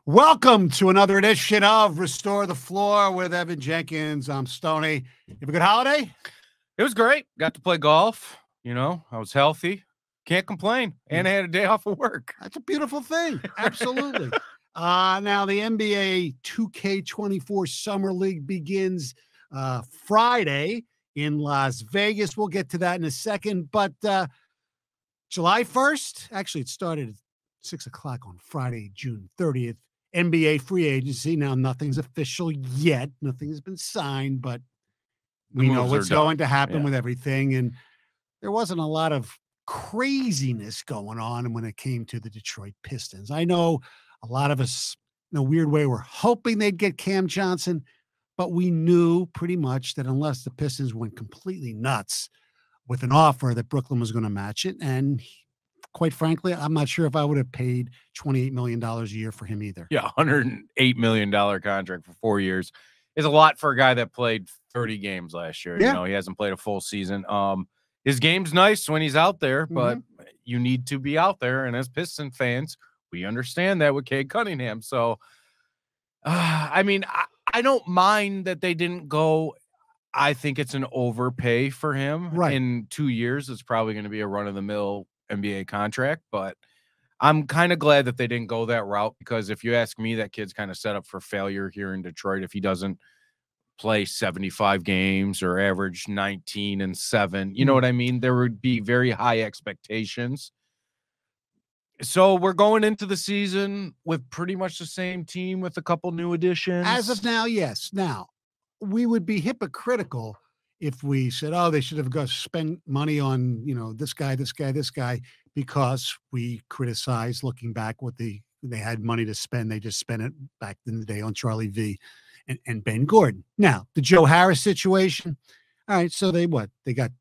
Welcome to another edition of Restore the Floor with Evan Jenkins. I'm Stoney. You have a good holiday? It was great. Got to play golf. I was healthy. Can't complain. And I had a day off of work. That's a beautiful thing. Absolutely. Now, the NBA 2K24 Summer League begins Friday in Las Vegas. We'll get to that in a second. But July 1st, actually, it started at 6 o'clock on Friday, June 30th. NBA free agency. Now, nothing's official yet. Nothing has been signed, but we know what's going to happen with everything. And there wasn't a lot of craziness going on when it came to the Detroit Pistons. I know a lot of us, in a weird way, were hoping they'd get Cam Johnson, but we knew pretty much that unless the Pistons went completely nuts with an offer, that Brooklyn was going to match it. And quite frankly, I'm not sure if I would have paid $28 million a year for him either. Yeah, $108 million contract for 4 years is a lot for a guy that played 30 games last year. Yeah. He hasn't played a full season. His game's nice when he's out there, but you need to be out there. And as Piston fans, we understand that with Cade Cunningham. So, I don't mind that they didn't go. I think it's an overpay for him. Right. In 2 years, it's probably going to be a run-of-the-mill NBA contract, but I'm kind of glad that they didn't go that route, because if you ask me, that kid's kind of set up for failure here in Detroit if he doesn't play 75 games or average 19 and 7. You know what I mean? There would be very high expectations. So we're going into the season with pretty much the same team with a couple new additions. As of now, yes. Now, we would be hypocritical if we said, oh, they should have got spent money on, this guy, because we criticized, looking back, what they had money to spend. They just spent it back in the day on Charlie V and Ben Gordon. Now, the Joe Harris situation. All right. So they got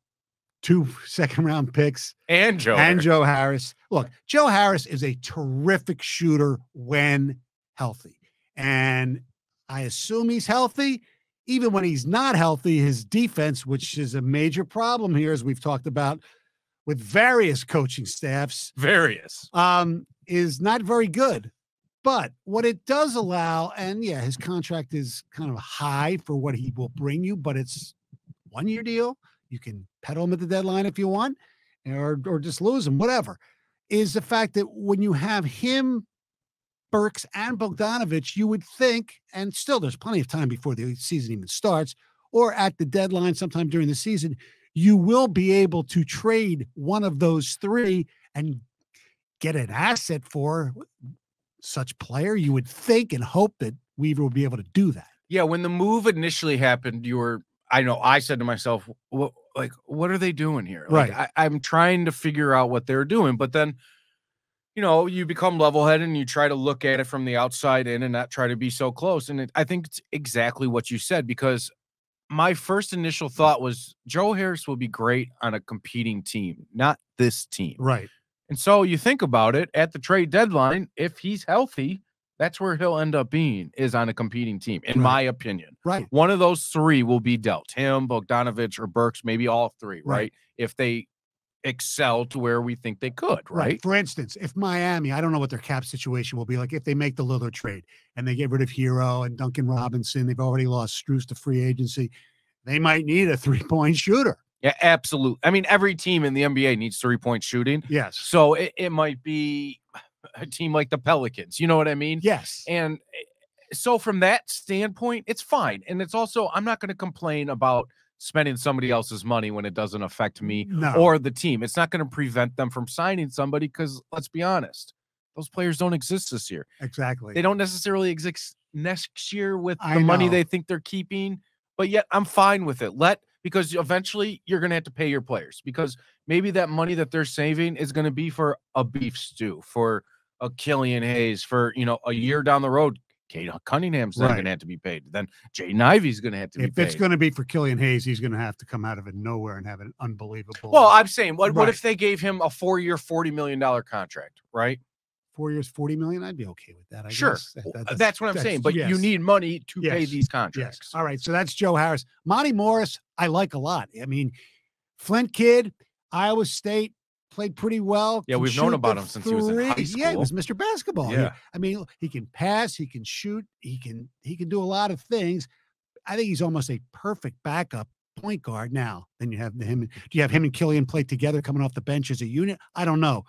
2 second-round picks and Joe Harris. Look, Joe Harris is a terrific shooter when healthy. And I assume he's healthy. Even when he's not healthy, his defense, which is a major problem here, as we've talked about with various coaching staffs, is not very good. But what it does allow, and his contract is kind of high for what he will bring you, but it's 1-year deal. You can peddle him at the deadline if you want, or just lose him, whatever, is the fact that when you have him, Burks, and Bogdanovich, you would think, and still there's plenty of time before the season even starts, or at the deadline sometime during the season, you will be able to trade one of those 3 and get an asset for such player. You would think and hope that Weaver would be able to do that. Yeah, when the move initially happened, I said to myself, what are they doing here? Right. I'm trying to figure out what they're doing, but then you become level-headed and you try to look at it from the outside in and not try to be so close. And I think it's exactly what you said, because my first initial thought was Joe Harris will be great on a competing team, not this team. Right. And so you think about it, at the trade deadline, if he's healthy, that's where he'll end up being, is on a competing team, in my opinion. Right. One of those 3 will be dealt. Him, Bogdanovich, or Burks, maybe all 3, right? If they excel to where we think they could, right? For instance, if Miami, I don't know what their cap situation will be like if they make the Lillard trade and they get rid of Hero and Duncan Robinson. They've already lost Strus to free agency. They might need a 3-point shooter. Yeah, absolutely. I mean, every team in the NBA needs 3-point shooting. Yes. So it might be a team like the Pelicans. You know what I mean? Yes. And so from that standpoint, it's fine. And it's also, I'm not going to complain about spending somebody else's money when it doesn't affect me or the team. It's not going to prevent them from signing somebody, because let's be honest, those players don't exist this year. Exactly. They don't necessarily exist next year with the money they think they're keeping, but yet I'm fine with it. Because eventually you're going to have to pay your players, because maybe that money that they're saving is going to be for a beef stew, for a Killian Hayes, for, a year down the road. Cade Cunningham's then going to have to be paid. Then Jaden Ivey's going to have to be paid. If it's going to be for Killian Hayes, he's going to have to come out of it nowhere and have an unbelievable. Well, I'm saying, what if they gave him a 4-year, $40 million contract, right? 4 years, $40 million, I'd be okay with that. I sure. guess. That's what I'm saying. But you need money to pay these contracts. Yes. All right. So that's Joe Harris. Monty Morris, I like a lot. I mean, Flint kid, Iowa State, played pretty well. Yeah, can we've known shoot about the him since he was in high three. school. Yeah, he was Mr. Basketball. Yeah. I mean, he can pass, he can shoot, he can do a lot of things. I think he's almost a perfect backup point guard now. Then you have him. Do you have him and Killian play together coming off the bench as a unit? I don't know,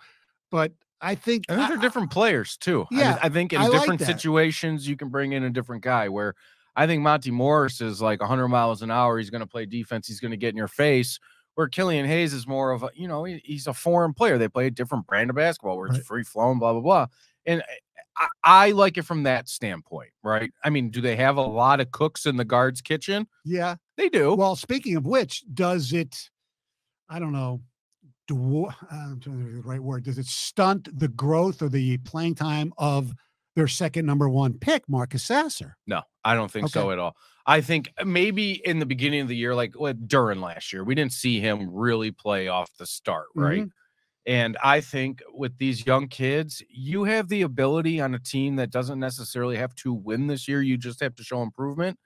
but I think they're different players too. Yeah, I think in I like different that. situations you can bring in a different guy. Where I think Monty Morris is like 100 miles an hour. He's going to play defense. He's going to get in your face. Where Killian Hayes is more of a, he's a foreign player. They play a different brand of basketball where it's free flowing, blah blah blah. And I like it from that standpoint, right? I mean, do they have a lot of cooks in the guards' kitchen? Yeah, they do. Well, speaking of which, does it? I don't know. I'm trying to think of the right word. Does it stunt the growth or the playing time of their second number one pick, Marcus Sasser? No, I don't think so at all. I think maybe in the beginning of the year, like during last year, we didn't see him really play off the start, right? Mm-hmm. And I think with these young kids, you have the ability on a team that doesn't necessarily have to win this year. You just have to show improvement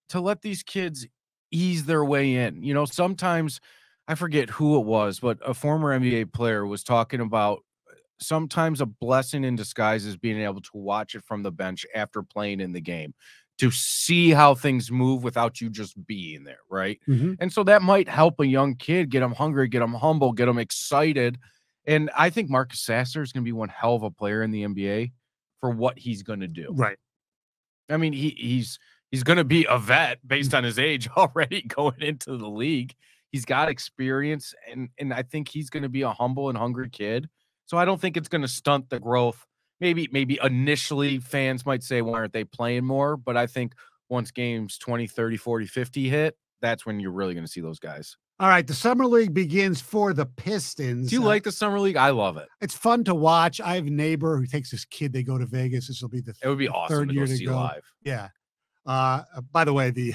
to let these kids ease their way in. Sometimes I forget who it was, but a former NBA player was talking about sometimes a blessing in disguise is being able to watch it from the bench after playing in the game to see how things move without you just being there, right? Mm-hmm. And so that might help a young kid, get them hungry, get them humble, get them excited. And I think Marcus Sasser is going to be one hell of a player in the NBA for what he's going to do. Right. I mean, he's going to be a vet based on his age already going into the league. He's got experience, and I think he's going to be a humble and hungry kid. So I don't think it's going to stunt the growth. Maybe initially fans might say, why aren't they playing more? But I think once games 20, 30, 40, 50 hit, that's when you're really going to see those guys. All right, the Summer League begins for the Pistons. Do you like the Summer League? I love it. It's fun to watch. I have a neighbor who takes his kid. They go to Vegas. This will be it would be awesome third to year go to see go live. Yeah. By the way, the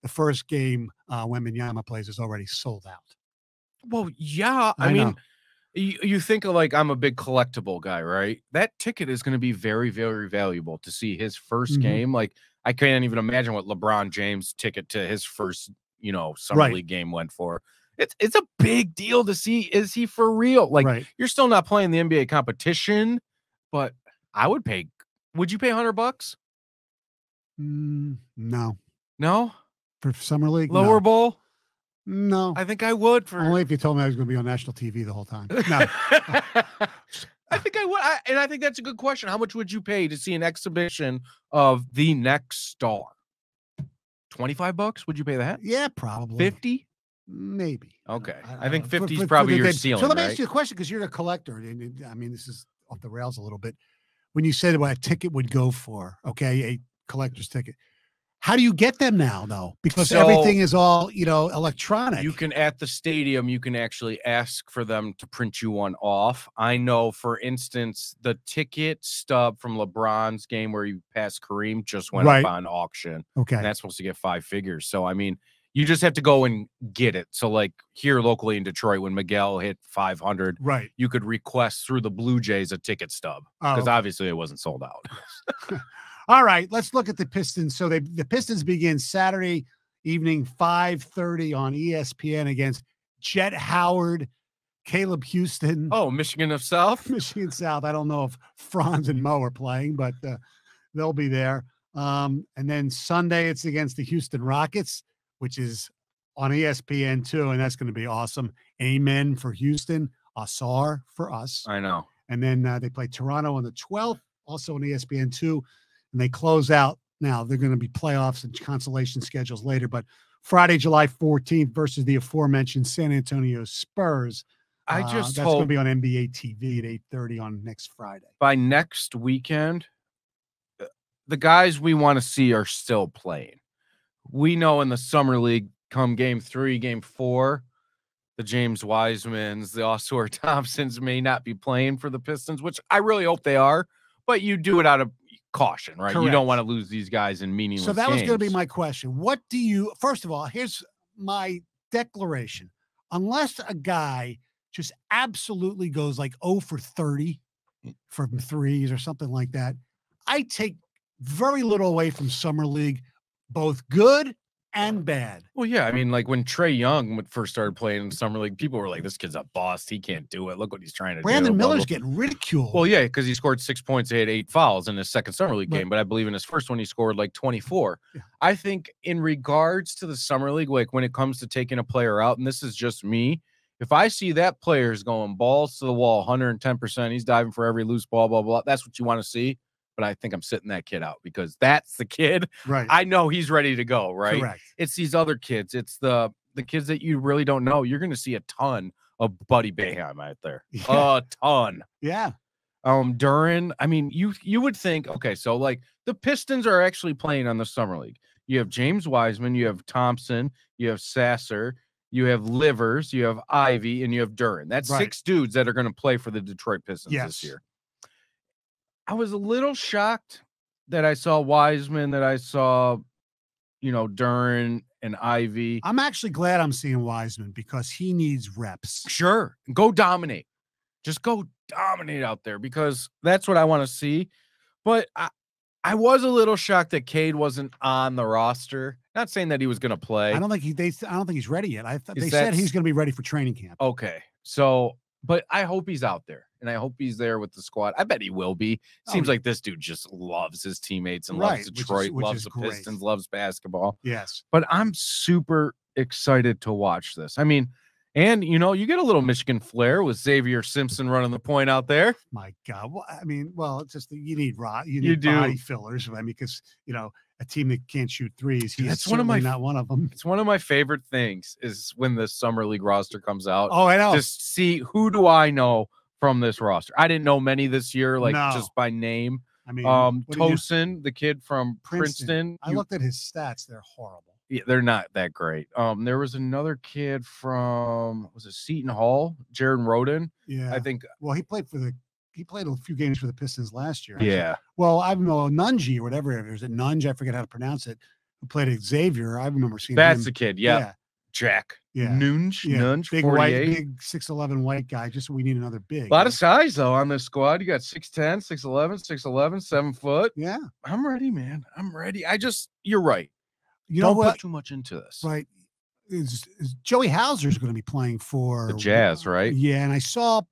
first game when Minyama plays is already sold out. Well, yeah. I mean, you think of like, I'm a big collectible guy, right? That ticket is going to be very, very valuable to see his first game. Like, I can't even imagine what LeBron James' ticket to his first, Summer League game went for. It's a big deal to see. Is he for real? Like, you're still not playing the NBA competition, but I would pay. Would you pay $100? No. For Summer League? Lower bowl? No. I think I would. Only if you told me I was going to be on national TV the whole time. No. I think I would. And I think that's a good question. How much would you pay to see an exhibition of the next star? $25? Would you pay that? Yeah, probably. 50? Maybe. Okay. I think 50 is probably your ceiling. So let me ask you a question, because you're a collector. And I mean, this is off the rails a little bit. When you said what a ticket would go for, okay, a collector's ticket. How do you get them now, though? Because everything is all, electronic. You can, at the stadium, you can actually ask for them to print you one off. I know, for instance, the ticket stub from LeBron's game where he passed Kareem just went up on auction. Okay. And that's supposed to get 5 figures. So, I mean, you just have to go and get it. So, like here locally in Detroit, when Miguel hit 500, you could request through the Blue Jays a ticket stub because obviously it wasn't sold out. All right, let's look at the Pistons. So the Pistons begin Saturday evening, 5:30 on ESPN against Jet Howard, Caleb Houston. Oh, Michigan of South? Michigan South. I don't know if Franz and Mo are playing, but they'll be there. And then Sunday, it's against the Houston Rockets, which is on ESPN too, and that's going to be awesome. Amen for Houston, Asar for us. I know. And then they play Toronto on the 12th, also on ESPN too. And they close out. Now, they're going to be playoffs and consolation schedules later, but Friday, July 14th versus the aforementioned San Antonio Spurs. That's going to be on NBA TV at 8:30 on next Friday. By next weekend, the guys we want to see are still playing. We know in the Summer League, come game 3, game 4, the James Wisemans, the Oscar Thompsons may not be playing for the Pistons, which I really hope they are, but you do it out of caution, right? Correct. You don't want to lose these guys in meaningless So that games. was going to be my question. What do you, first of all, here's my declaration. Unless a guy just absolutely goes like 0 for 30 from threes or something like that, I take very little away from Summer League, both good and bad. Well, yeah, I mean, like when Trey Young first started playing in summer league, people were like, "This kid's a bust. He can't do it. Look what he's trying to do." Brandon blah, Miller's blah. getting ridiculed. Well, yeah, because he scored 6 points, he had 8 fouls in his second summer league game, but I believe in his first one he scored like 24. Yeah. I think in regards to the summer league, like when it comes to taking a player out, and this is just me, if I see that player's going balls to the wall, 110%, he's diving for every loose ball, blah blah. That's what you want to see. But I think I'm sitting that kid out because that's the kid. Right. I know he's ready to go, right? Correct. It's these other kids. It's the kids that you really don't know. You're going to see a ton of Buddy Boeheim out there. Yeah. A ton. Yeah. Duran, I mean, you would think, okay, so like the Pistons are actually playing on the summer league. You have James Wiseman, you have Thompson, you have Sasser, you have Livers, you have Ivy, and you have Duran. That's 6 dudes that are going to play for the Detroit Pistons this year. I was a little shocked that I saw Wiseman, that I saw, Duran and Ivy. I'm actually glad I'm seeing Wiseman because he needs reps. Sure. Go dominate. Just go dominate out there because that's what I want to see. But I was a little shocked that Cade wasn't on the roster. Not saying that he was going to play. I don't think he's ready yet. I thought they said he's going to be ready for training camp. Okay. So, but I hope he's out there. And I hope he's there with the squad. I bet he will be. Seems like this dude just loves his teammates and loves Detroit, loves the Pistons, loves basketball. Yes. But I'm super excited to watch this. I mean, and, you get a little Michigan flair with Xavier Simpson running the point out there. My God. Well, I mean, it's just you need body fillers. I mean, because, a team that can't shoot threes, he's not one of them. It's one of my favorite things is when the summer league roster comes out. Oh, I know. Just see who do I know from this roster. I didn't know many this year, just by name. I mean, Tosin, the kid from Princeton. I looked at his stats. They're horrible. Yeah, they're not that great. There was another kid from, was it Seton Hall? Jared Roden. Yeah. I think. Well, he played a few games for the Pistons last year. Actually. Yeah. Well, I know Nunge or whatever it is. Nunge, I forget how to pronounce it, who played at Xavier. I remember seeing That's him. the kid. Yeah. Jack. Yeah. Nunge. Yeah. Nunge. Big 48. white, big 6'11" white guy. Just we need another big. A lot of size though on this squad. You got 6'10", 6'11", 6'11", 7 foot. Yeah. I'm ready, man. I'm ready. You're right. Don't put too much into this. Right. Is Joey Hauser is going to be playing for the Jazz, right? Yeah. And I saw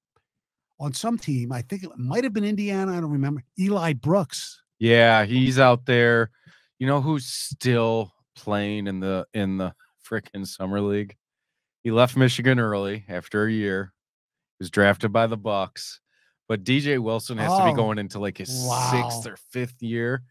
on some team, I think it might have been Indiana. I don't remember. Eli Brooks. Yeah, he's out there. You know who's still playing in the frickin' summer league? He left Michigan early after a year. He was drafted by the Bucks. But DJ Wilson has to be going into like his 6th or 5th year.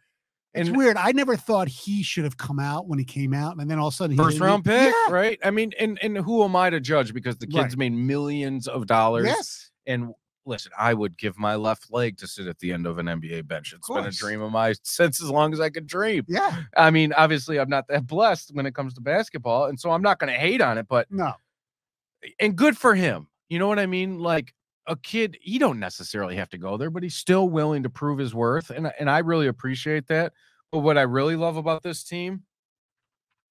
It's weird. I never thought he should have come out when he came out, and then all of a sudden, first round pick, right? I mean, and who am I to judge? Because the kid's made millions of dollars. Yes. And listen, I would give my left leg to sit at the end of an NBA bench. It's been a dream of mine since as long as I could dream. Yeah. I mean, obviously, I'm not that blessed when it comes to basketball, and so I'm not going to hate on it. But no. And good for him. You know what I mean? Like a kid, he don't necessarily have to go there, but he's still willing to prove his worth. And I really appreciate that. But what I really love about this team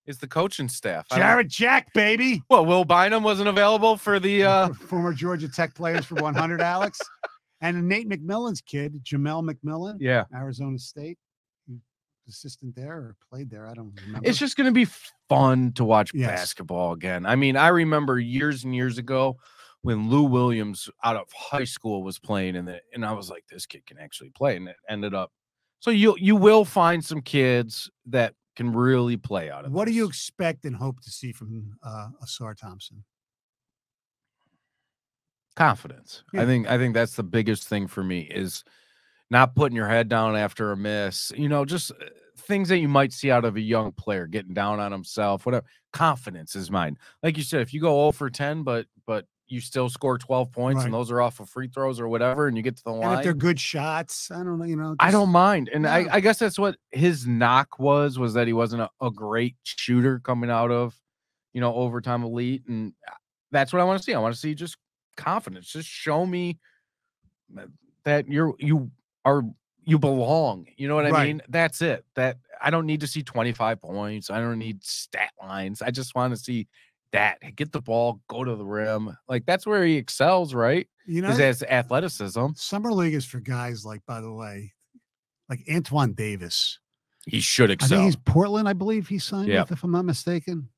is the coaching staff. Jared Jack, baby. Well, Will Bynum wasn't available for the former Georgia Tech players for 100, Alex. And Nate McMillan's kid, Jamel McMillan. Yeah. Arizona State. Assistant there or played there. I don't remember. It's just going to be fun to watch basketball again. I mean, I remember years and years ago when Lou Williams out of high school was playing and I was like, this kid can actually play. And it ended up. So you will find some kids that can really play out of What do you expect and hope to see from Asar Thompson? Confidence. Yeah. I think that's the biggest thing for me is not putting your head down after a miss, just things that you might see out of a young player, getting down on himself, whatever. Confidence is mine. Like you said, if you go 0 for 10, but you still score 12 points and those are off of free throws or whatever, and you get to the line. And if they're good shots, I don't know, I don't mind. And I guess that's what his knock was that he wasn't a great shooter coming out of, overtime elite. And that's what I want to see. I want to see just confidence. Just show me that you belong. You know what I mean? That's it. That I don't need to see 25 points. I don't need stat lines. I just want to see that. Get the ball, go to the rim. Like that's where he excels, right? His athleticism. Summer league is for guys like, by the way, like Antoine Davis. He should I excel. think he's Portland, I believe he signed with, if I'm not mistaken.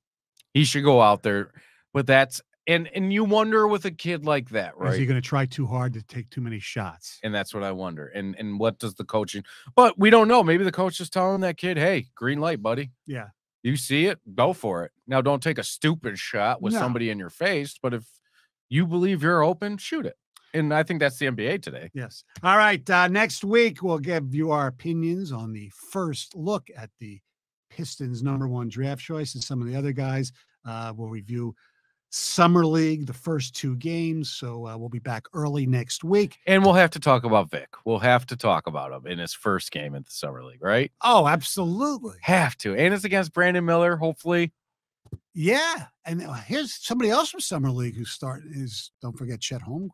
He should go out there, but that's and you wonder with a kid like that, right? Is he going to try too hard to take too many shots? And that's what I wonder. And what does the coaching? But we don't know. Maybe the coach is telling that kid, "Hey, green light, buddy. Yeah, you see it, go for it. Now, don't take a stupid shot with somebody in your face. But if you believe you're open, shoot it." And I think that's the NBA today. Yes. All right. Next week, we'll give you our opinions on the first look at the Pistons #1 draft choice and some of the other guys. We'll review Summer League, the first 2 games. So we'll be back early next week. And we'll have to talk about Vic. We'll have to talk about him in his first game at the Summer League, right? Oh, absolutely. Have to. And it's against Brandon Miller, hopefully. Yeah. And here's somebody else from Summer League don't forget, Chet Holmgren.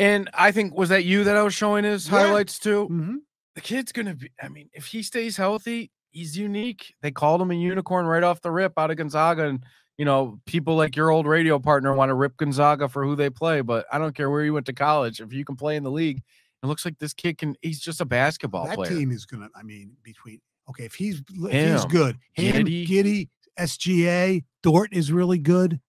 And I think, was that you that I was showing his highlights to? Mm-hmm. The kid's going to be, I mean, if he stays healthy, he's unique. They called him a unicorn right off the rip out of Gonzaga. And, you know, people like your old radio partner want to rip Gonzaga for who they play. But I don't care where you went to college. If you can play in the league, it looks like this kid he's just a basketball player. That team is going to, if he's good, Giddy, SGA, Dort is really good.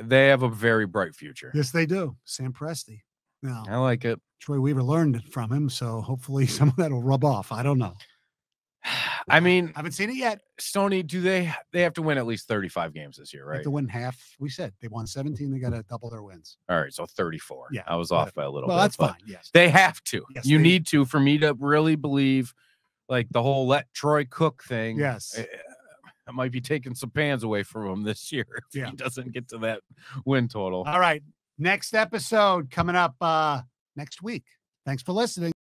They have a very bright future. Yes, they do. Sam Presti. No, I like it. Troy Weaver learned from him, so hopefully some of that will rub off. I don't know. I mean, I haven't seen it yet. Stoney, do they have to win at least 35 games this year, right? They have to win half. We said they won 17. They got to double their wins. All right, so 34. Yeah, I was off by a little bit. Well, that's fine. Yes, they have to. Yes, you need to for me to really believe, like the whole let Troy cook thing. Yes, I might be taking some pans away from him this year if he doesn't get to that win total. All right, next episode coming up next week. Thanks for listening.